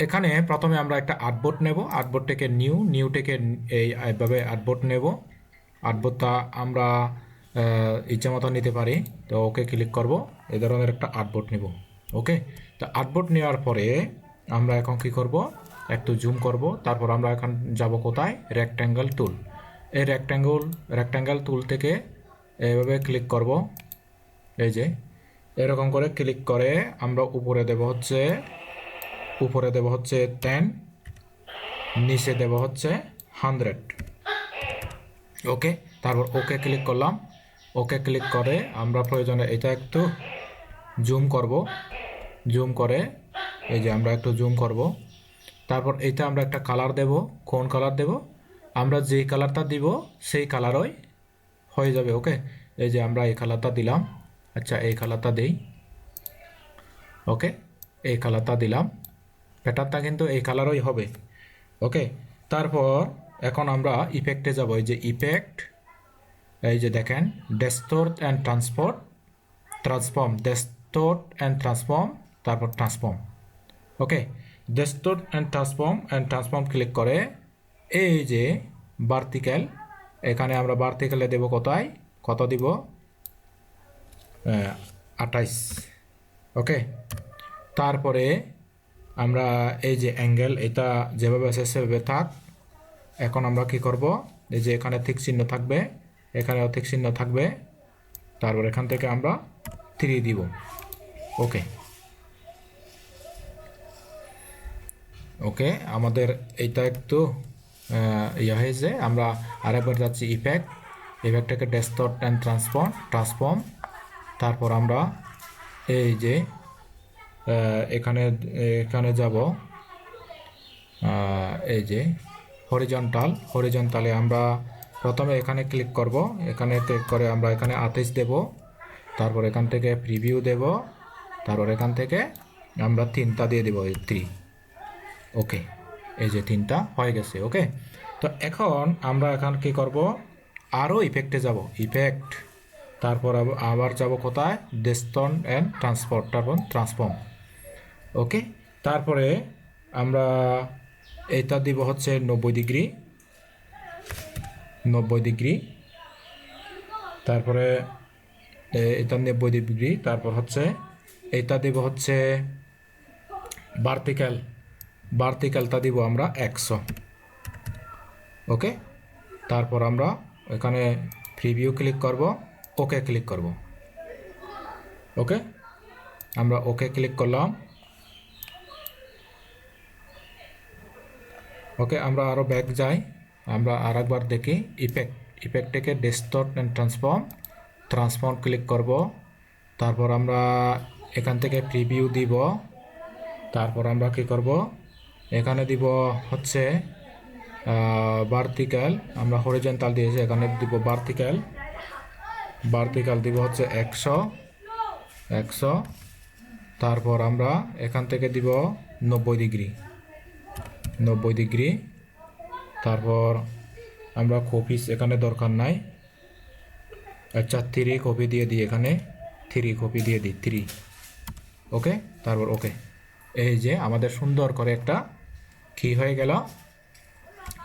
এখানে প্রথমে আমরা একটা আর্টবোর্ড নেব, আর্টবোর্ড থেকে নিউ থেকে এইভাবে আর্টবোর্ড নেব। আর্টবোর্ডটা আমরা ইচ্ছা মতো নিতে পারি। তো ওকে ক্লিক করব, এই ধরনের একটা আর্টবোর্ড নেব। ওকে, তো আর্টবোর্ড নেওয়ার পরে আমরা এখন কি করব, একটু জুম করব। তারপর আমরা এখন যাব কোথায়, রেক্ট্যাঙ্গেল টুল। এই রেক্ট্যাঙ্গেল টুল থেকে এইভাবে ক্লিক করব। এই যে এরকম করে ক্লিক করে আমরা উপরে দেব হচ্ছে 10, নিচে দেব হচ্ছে 100। ওকে, তারপর ওকে ক্লিক করলাম। ওকে ক্লিক করে আমরা প্রয়োজনে এটা একটু জুম করব। জুম করে এই যে আমরা একটু জুম করব। তারপর এটা আমরা একটা কালার দেব। কোন কালার দেব, আমরা যেই কালারটা দিব সেই কালারই হয়ে যাবে। ওকে, এই যে আমরা এই কালারটা দিলাম। আচ্ছা, এই কালারটা দেই। ওকে, এই কালারটা দিলাম। প্যাটার্নটা কিন্তু এই কালারই হবে। ওকে, তারপর এখন আমরা ইফেক্টে যাব। এই যে ইফেক্ট, এই যে দেখেন distort and transform, distort and transform, তারপর transform. Okay, distort and transform click করে এই যে ভার্টিক্যাল, এখানে আমরা ভার্টিক্যালে দেব কোথায়, কত দিব, 28। ওকে, তারপরে আমরা এই যে অ্যাঙ্গেল, এটা যেভাবে আছে সেভাবে থাক। এখন আমরা কি করব, এই যে এখানে ঠিক চিহ্ন থাকবে, এখানেও ঠিক চিহ্ন থাকবে। তারপর এখান থেকে আমরা 3 দিব। ওকে, ওকে, আমাদের এইটা একটু ইয়ে হয়েছে। আমরা আরেকবার যাচ্ছি ইফেক্টটাকে ডেস্কটপ অ্যান্ড ট্রান্সফর্ম। তারপর আমরা এই যে এখানে এখানে যাব, এই যে হরিজন্টালে আমরা প্রথমে এখানে ক্লিক করব। এখানে ক্লিক করে আমরা এখানে 28 দেব। তারপর এখান থেকে প্রিভিউ দেব। তারপর এখান থেকে আমরা 3টা দিয়ে দেব, 3। ওকে, এই যে 3টা হয়ে গেছে। ওকে, তো এখন আমরা এখন কি করব, আরও ইফেক্টে যাব, ইফেক্ট, তারপর আবার যাব কোথায়, ডেস্টন অ্যান্ড তারপর ট্রান্সফর্ম। ওকে, তারপরে আমরা এটা দিব হচ্ছে 90 ডিগ্রি। তারপরে এটা 90 ডিগ্রি। তারপর হচ্ছে এটা দিব হচ্ছে ভার্টিক্যালটা দিব আমরা 100। ওকে, তারপর আমরা এখানে প্রিভিউ ক্লিক করব, ওকে ক্লিক করব। ওকে, আমরা ওকে ক্লিক করলাম। ওকে, আমরা আরও ব্যাক যাই, আমরা আর একবার দেখি ইফেক্ট থেকে ডেস্কটপ অ্যান্ড ট্রান্সফর্ম ক্লিক করব। তারপর আমরা এখান থেকে প্রিভিউ দিব। তারপর আমরা কি করব, এখানে দিব হচ্ছে ভার্টিক্যাল, আমরা হরিজন্টাল দিয়েছি, এখানে দিব ভার্টিক্যাল দিব হচ্ছে 100। তারপর আমরা এখান থেকে দিব 90 ডিগ্রি। তারপর আমরা কপি এখানে দরকার নাই। আচ্ছা, 3 কপি দিয়ে দিই, এখানে 3 কপি দিয়ে দিই, 3। ওকে, তারপর ওকে। এই যে আমাদের সুন্দর করে একটা কি হয়ে গেল,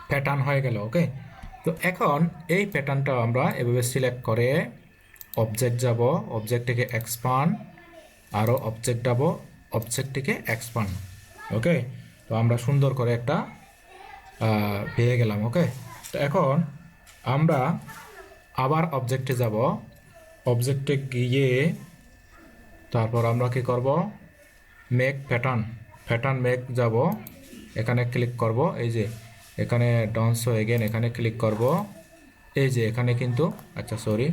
প্যাটার্ন হয়ে গেল। ওকে, তো এখন এই প্যাটার্নটা আমরা এভাবে সিলেক্ট করে অবজেক্ট যাব, অবজেক্ট থেকে এক্সপান্ড, আরও অবজেক্ট যাব, অবজেক্ট থেকে এক্সপান্ড। ওকে, তো আমরা সুন্দর করে একটা পেয়ে গেলাম। ওকে, তো এখন আমরা আবার অবজেক্টে যাব, অবজেক্টে গিয়ে তারপর আমরা কি করব, মেক প্যাটার্ন মেক যাব, এখানে ক্লিক করব। এই যে এখানে ডাউন শো এগেন, এখানে ক্লিক করব। এই যে এখানে কিন্তু, আচ্ছা সরি,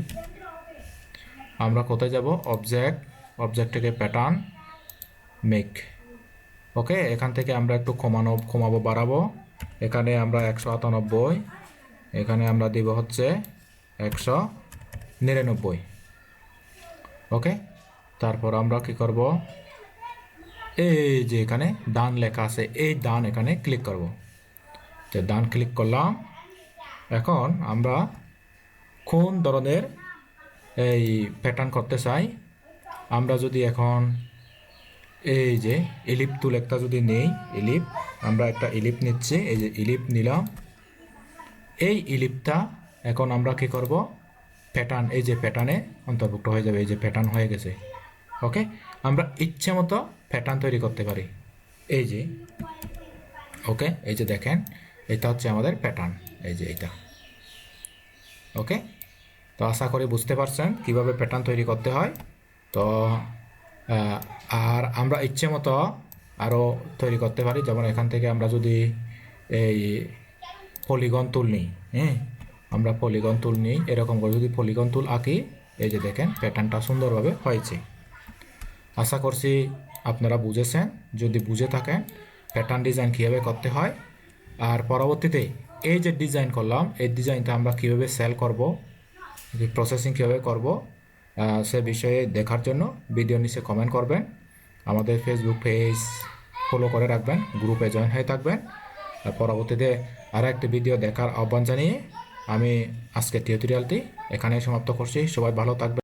আমরা কোথায় যাব, অবজেক্ট থেকে প্যাটার্ন মেক। ওকে, এখান থেকে আমরা একটু কমাবো বাড়াবো। এখানে আমরা 198, এখানে আমরা দিব হচ্ছে 199। ওকে, তারপর আমরা কি করব, এই যে এখানে ডান লেখা আছে, এই ডান এখানে ক্লিক করব। তো ডান ক্লিক করলাম। এখন আমরা কোন ধরনের এই প্যাটার্ন করতে চাই, আমরা যদি এখন এই যে ইলিপ টুল একটা যদি নেই, ইলিপ, আমরা একটা ইলিপ নিচ্ছি, এই যে ইলিপ নিলাম। এই ইলিপটা এখন আমরা কি করব, প্যাটার্ন, এই যে প্যাটার্নে অন্তর্ভুক্ত হয়ে যাবে, এই যে প্যাটার্ন হয়ে গেছে। ওকে, আমরা ইচ্ছে মতো প্যাটার্ন তৈরি করতে পারি। এই যে ওকে, এই যে দেখেন এটা হচ্ছে আমাদের প্যাটার্ন, এই যে এটা। ওকে, তো আশা করি বুঝতে পারছেন কিভাবে প্যাটার্ন তৈরি করতে হয়। তো আর আমরা ইচ্ছে মতো আরও তৈরি করতে পারি, যেমন এখান থেকে আমরা যদি এই পলিগন টুল নিই, হ্যাঁ, আমরা পলিগন টুল নিই, এরকম করে যদি পলিগন টুল আঁকি, এই যে দেখেন প্যাটার্নটা সুন্দরভাবে হয়েছে। আশা করছি আপনারা বুঝেছেন। যদি বুঝে থাকেন প্যাটার্ন ডিজাইন কীভাবে করতে হয়, আর পরবর্তীতে এই যে ডিজাইন করলাম, এই ডিজাইনটা আমরা কীভাবে সেল করব, প্রসেসিং কীভাবে করব, সে বিষয়ে দেখার জন্য ভিডিও নিচে কমেন্ট করবেন। আমাদের ফেসবুক পেজ ফলো করে রাখবেন, গ্রুপে জয়েন হয়ে থাকবেন। আর পরবর্তীতে আরও একটি ভিডিও দেখার আহ্বান জানিয়ে আমি আজকের টিউটোরিয়ালটি এখানেই সমাপ্ত করছি। সবাই ভালো থাকবেন।